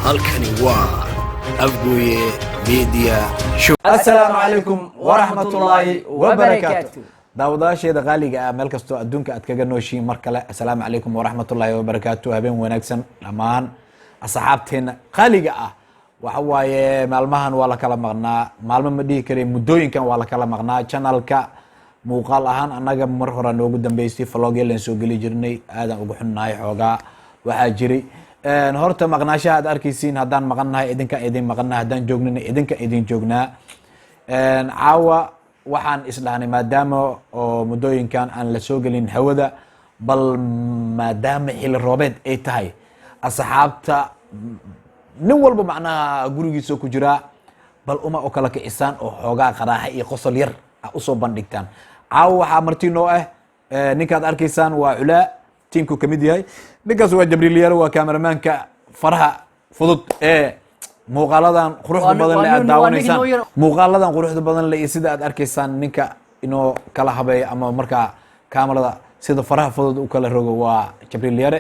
halkani waa Afgoye Media Show. Assalamu alaikum warahmatullahi wabarakatuh. daawadayaasheeda qaaliga ah meel kasto adduunka aad kaga nooshiin mar kale assalaamu calaykum waraxmatullaahi wabarakaatu. habeen wanaagsan dhammaan asxaabteena qaaliga ah. waxa waaye maalmahan waa la kala maqnaa, maalmo ma dhihi kareen muddooyinkan waa la kala maqnaa. channelka muuqaal ahaan annaga mar hore noogu dambeysay vlogyelan soo geli jirnay, aadan ugu xunnahay xoogaa waxaa jiray horta maqnaashaha aad arkaysiin. haddaan maqannahay idinka idin maqannahay, haddaan joognana idinka idin joognaa. caawa waxaan isdhahnay maadaama oo muddooyinkan aan la soo gelin hawada, bal maadaama xili roobeed ay tahay, asxaabta nin walba macnaha gurigiisa ku jiraa, bal uma oo kala kicisaan oo xoogaa qaraaxa iyo qosol yar usoo bandhigtaan. caawa waxaa marti noo ah ninkaad arkaysaan waa Culaa, tiimku ka mid yahay. ninkaas waa Jibriil Yaro, waa kameramaanka faraha fudud ee muuqaaladan quruxda badan le aad daawanaysaan. muuqaaladan quruxda badan le iyo sida aad arkaysaan ninka inoo kala habeeyo ama markaa kamarada sida faraha fudud u kala rogo waa Jibriil Yare.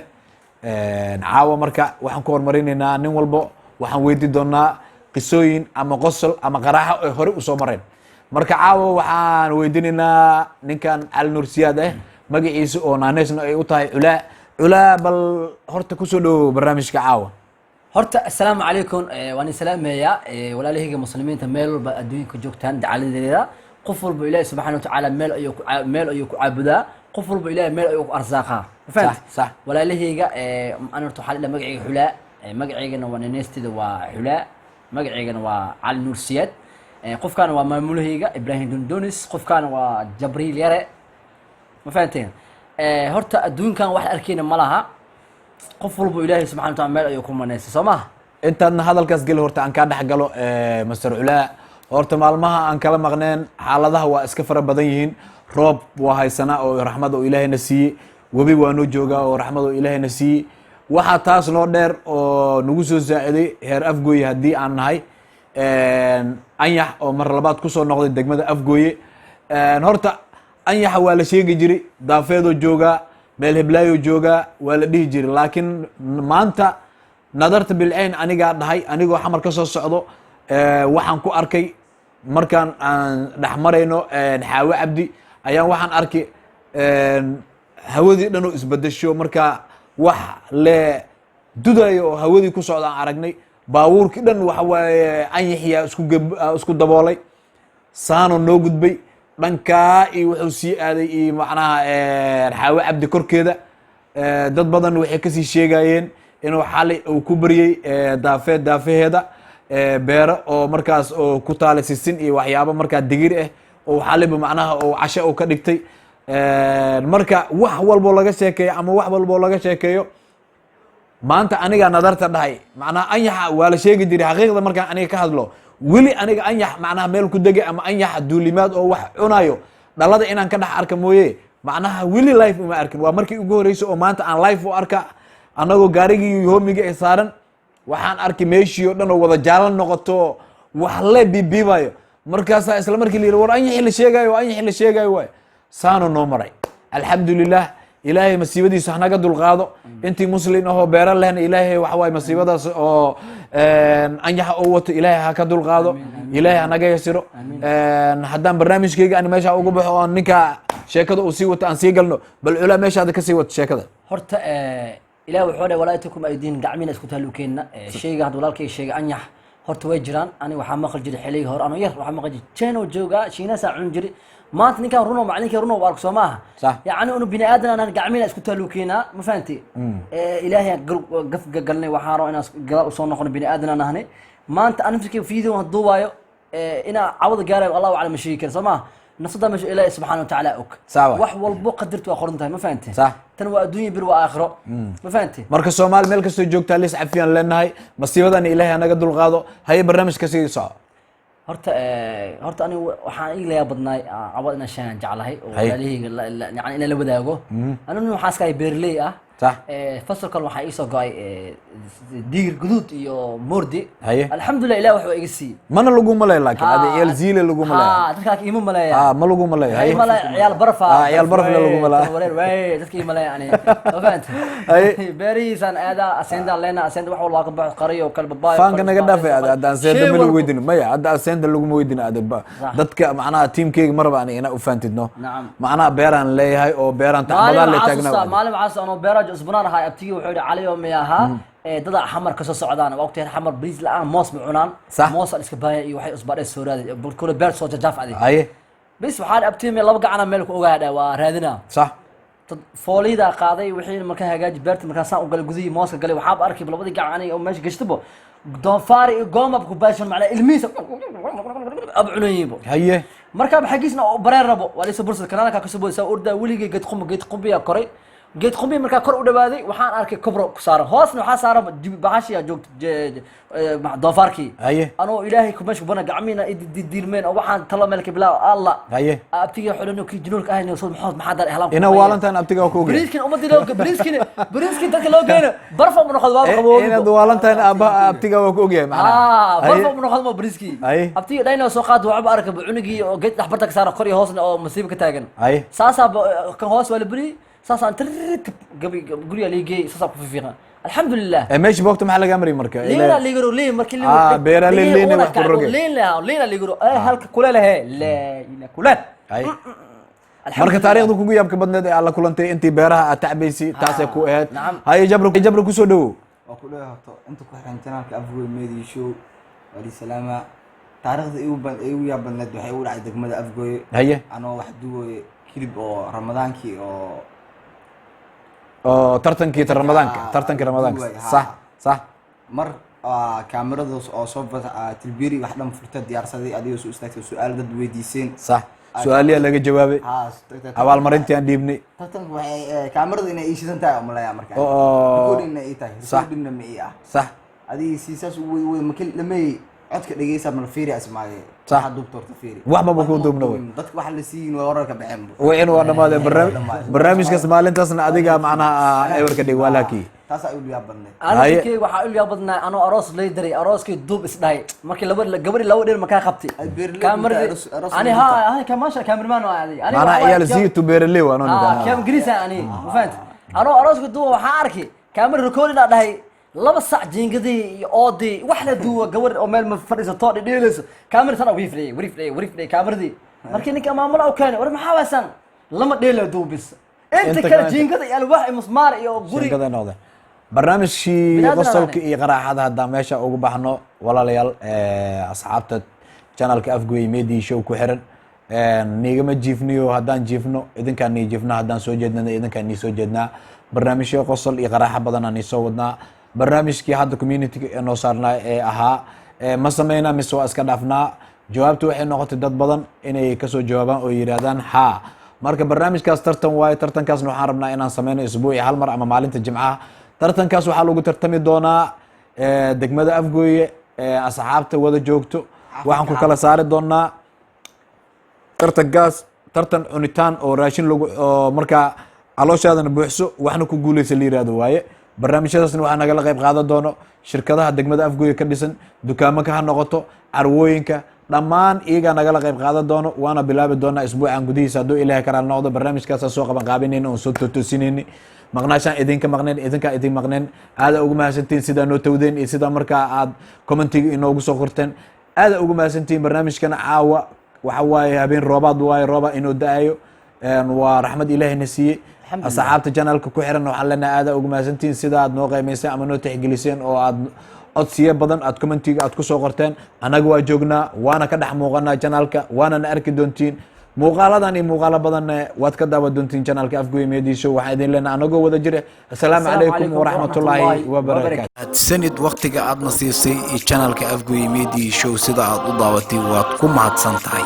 caawa marka waxaan ku hormarinaynaa nin walbo waxaan weydiin doonaa qisooyin ama qosol ama qaraaxo ay hore usoo mareen. marka caawa waxaan weydiinaynaa ninkan Cali Nuur Siyaad ah, magaciisa oo naaneysna ay u tahay Culaa. Culaa, bal horta kusoo dhow barnaamijka caawa. horta assalaamu calaykum waan salaamayaa walaalahayga muslimiinta meel walba adduunka joogtaan dacaladeeda. qof walba ilaahay subxaanahu wa tacaala meel ayuu ku caabudaa, qof walba ilaahay meel ayuu ku arsaaqaa. صح walaalahayga aan horta waxaa la magacayga Culaa, magacaygana waa naneystida waa Culaa, magacaygana waa Cali Nuur Siyaad. qofkaana waa maamulahayga Ibrahim Dundunis, qofkaana waa Jibriil Yare. ma fahanteen? horta adduunkan wax arkayna ma laha, qof walba ilaahay subxaanahu wa tacaala meel ayuu ku maneystay, soo maha. intaadna hadalkaas geli horta aan kaa dhex galo Master Culaa. horta maalmaha aan kala maqneen xaaladaha waa iska fara badan yihiin. roob waa haysanaa oo raxmad oo ilaahayna siiyey, webi waa noo joogaa oo raxmad oo ilaahayna siiyey. waxaa taas noo dheer oo nagu soo saaciday heer Afgooye haddii aan nahay, anyax oo mar labaad kusoo noqday degmada Afgooye. horta anyaxa waa la sheegi jiray, daafeedoo joogaa, meel heblaayoo joogaa waa la dhihi jiray. laakiin maanta nadarta bilcayn anigaa dhahay, anigoo xamar ka soo socdo waxaan ku arkay markaan aan dhex marayno xaawo cabdi ayaan waxaan arkay hawadii dhan oo isbedesho, markaa wax le dudayo oo hawadii ku socda aan aragnay. baabuurkii dhan waxa waaye anyaxiyaa isku daboolay, saano noo gudbay dhankaa iyo wuxuu sii aaday iyo macnaha xaawo cabdi korkeeda. dad badan waxay kasii sheegayeen inuu xalay uu ku baryey daafaheeda beero oo markaas oo ku taala sisin iyo waxyaabo markaa digir ah oo xaliba macnaha oo casho oo ka dhigtay. marka wax walbo laga sheekeeyo ama wax walbo laga sheekeeyo, maanta aniga nadarta dhahay macnaha anyaxa waa la sheegi jiray. xaqiiqda markaan aniga ka hadlo, weli aniga anyax macnaha meel ku degay ama anyax duulimaad oo wax cunayo dhalada inaan ka dhex arka mooye macnaha weli life uma arkin. waa markii ugu horreysay oo maanta aan life u arka, annagoo gaarigii hoomigii ay saaran. waxaan arkay meeshii oo dhan oo wada jaalan noqoto, wax le bibiibayo. markaasaa isla markii la yidhi war anyaxi la sheegayo, anyaxi la sheegayo waay. saano noo maray alxamdulilah. ilaahay masiibadiisa hanaga dulqaado. intii muslin ahoo beero lehna ilaahay waxa waaye masiibadaas oo anyaxa oo wato ilaahay ha ka dulqaado, ilaahay hanaga yasiro. haddaan barnaamijkayga aan meesha ugu baxo oo ninka sheekada uu sii wato aan sii galno, bal Culaa meeshaada ka sii wato sheekada. horta ilaah wuxuu dhahay walaa takum aydiin gacmina isku taalukeena. shayga hadda walaalkay sheegay anyax horta way jiraan. aniga waxaa maqal jiray xilliga hore anoo yar, waxaa maqal jiray China jooga, Shiinaasaa cun jiray. maanta ninkaan runo macalinkii runo waa arko soo maaha. yacni unu bini aadan aan gacmina isku taalukeena, ma fahanti? ilaahay gaf galnay, waxaan rabo inaan gadaal usoo noqono bini aadan aan ahnay. maanta aan fikir video aan duubayo inaa cawada gaarayo allahu aclam ma sheegi karo, soo maaha. nafsada meesha ilaahay subxaanahu wa tacaala og. wax walbo qadartu waa qoran tahay, ma fahanti? tan waa adduunya bir waa aakhiro, ma fahanti? marka Soomaali meel kastoo joogtaa lis cafiyaan leenahay, masiibadan ilaahay anaga dulqaado. haye barnaamijka sii soco. horta aniga waxaan ii laga badnaay cawad inaan shaan jeclahay oo walaalahayga yani inaan la wadaago. anigu waxaan iska beerley ah, صح فصل كان waxaa isoo go'ay diir guduud iyo moordi haye alxamdulillah ilaa wax iga sii mana lagu malay laakiin adi eel ziile lagu malay dadka ima malaya ma lagu malay haye malay ciyaal barfa ciyaal barfa lagu malay wareer way dadka ima malay yani fahant haye beerisan aada asenda leena asenda wax walaa ka baxo qariyo kala babaay faanka naga dhaafay aad asenda ma lagu weydin maya aad asenda lagu weydin aad dadka macnaha teamkeyga marba aan ina u faantidno macnaha beeraan leeyahay oo beeraan taxbadaan la taagnaa maalin caas oo beeraaj usbunaan ahaa abtigi wuxuu yiri cali oo miyaha dada xamar ka soo socdaan waqti xamar bariis la moos ma cunaan moos iska baaya iyo waxay usbaadhay soo raadin kula beer soo jajaaf adi haye bis waxaan abtimi laba gacana meel ku ogaada waa raadina sax foolida qaaday wixii marka hagaaji beerta marka saan u gal gudii mooska galay waxaab arkay labadii gacan oo meesha gashtibo doonfaari goomab ku baashan macna ilmiisa abcunaybo haye marka xaqiisna bareer rabo wali soo bursad kanaalka ka soo boodsa urda wiliga geed qumbiya koray geed qumbi marka kor u dhawaaday waxaan arkay kubro ku saaran hoosna waxa saaran bahashiya joogto doofaarkii haye anoo ilaahay ku meesha bana gacmiina diilmeen oo waxaan talo meelka bilaa allah haye abtiga xulano ki jinuulka ahayna soo maxaa dar ihlam ina waalantan abtiga ku ogeey bariiskin umadi loo bariiskin dadka loo geeyna barfa ma noqdo waa qabo ina waalantan abtiga waa ku ogeey macna barfa ma noqdo bariiski abtiga dhayna soo qaad waxba arkay cunugii oo geed dhaxbarta ka saaran kor iyo hoosna oo masiib ka taagan haye saasa kan hoos wala bari ساسا ترك قولي لي جي ساسا كفيفينا الحمد لله ماشي بوقت ما حلقه امري مركه لينا اللي يقولوا ليه مركه بيرا لينا وحرقه لينا اللي يقولوا هلك كلها لا الى كلها marka taariikhdu kugu yaabka badneed ee alla kulantay intii beeraha tacbaysi taasay ku ahayd haye jabru ku soo dhawo waa ku dhawaaqto inta ku xiran channelka Afgoy Media Show wali salaama taariikhda igu yaab badneed waxay u dhacay degmada Afgoy haye anoo wax duway kilib oo ramadaankii oo tartankii ramadaanka صح mar kaamirada oo soo tilbiiri wax dhan furta diyaarsaday adigoo soo istaagtay su'aal dad weydiiseen صح su'aaliya laga jawaabay abaal marintii aan dhiibnay tartanku waxay kaamirada inay iishidan tahay malaya markaa oo inay ii tahay recordingna ma ii ah صح adii siisaas way makil lamay codka dhageysa mal fiiri asmaagay صح doctorta fiiri waxba ma ku duubno dadka wax la siin way wararka bixin way in waa dhamaadeen barnaamijka maalintaasna adiga macnaha ewerka dhig walaki taas ay u liyaa badnay anigii waxa u liyaa badnaa anoo aroos leedaray arooskii duub isdhaay markii gabadhi laba dheer markaa qabtay kaamirada ani ha kamaasha kaamirmaan oo aadi ani ana ciyaal siitu beerley waan oo nidaa kaam grisa ani ma fahanti anoo arooskii duub waxa arkay kaamir recording dhahay laba sac jiingadii iyo oodii wax la duuwa gabadh oo meel ma fadhiisato dhidheelayso kaamir tan ugu iflay kaamiradi markii ninka maamula oo keenay war maxaa waasan lama dheelo duubis inta kala jiingada iyo alwaax iyo musmaar iyo guri jiingada noqday barnaamijkii qosolka iyo qaraxada hadda meesha ugu baxno walaalayaal asxaabta channelka Afgoy Media Show ku xiran nigama jiifniyo haddaan jiifno idinkaan ni jiifna haddaan soo jeednana idinkaan ni soo jeednaa barnaamijyo qosol iyo qaraxa badan aan soo wadnaa barnaamijkii hadda community noo saarnaa ee ahaa ma sameynaa mise waa iska dhaafnaa jawaabtu waxay noqotay dad badan inay kasoo jawaabaan oo yiraahdaan ha marka barnaamijkaas tartan waaye tartankaasna waxaan rabnaa inaan sameyno isbuuci hal mar ama maalinta jimcaha tartankaas waxaa lagu tartami doonaa degmada Afgoy asxaabta wada joogto waxaan ku kala saari doonaa tartankaas tartan cunitaan oo raashin lagu marka calooshaadana buuxso waxna ku guuleysa la yiraahdo waaye barnaamijyadaasna waxaa nagala qayb qaadan doono shirkadaha degmada Afgoy ka dhisan dukaamada ha noqoto carwooyinka dhammaan iyaga nagala qayb qaadan doono waana bilaabi doonaa isbuucan gudihiisa hadduu ilaahay karaal noqdo barnaamijkaas soo qaban qaabinayna oo soo toosinayna maqnaashaan idinka maqneen idinka idin maqneen aad ugu mahadsantiin sida noo tawdeen iyo sida markaa aad commentiga inoogu soo qorteen aad ugu mahadsantiin barnaamijkana caawa waxa waaye habeen roobaad waaye rooba inoo da'ayo waa raxmad ilaahayna siiyey asxaabta channelka ku xiran waxaan leenahay aad ugu mahadsantiin sida aad noo qiimeyseen ama noo tixgeliseen oo aad codsiyo badan aad commentiga aad ku soo qorteen anaga waa joognaa waana ka dhex muuqanaa channelka waana na arki doontiin muuqaaladan iyo muuqaalo badan waad ka daawan doontiin channelka Afgoy Media Show waxaan idin leenahay anagoo wada jira assalaamu calaykum waraxmatullaahi wabarakaatu sanid waqtiga aad nasiisay channelka Afgoy Media Show sida aad u daawatay waad ku mahadsan tahay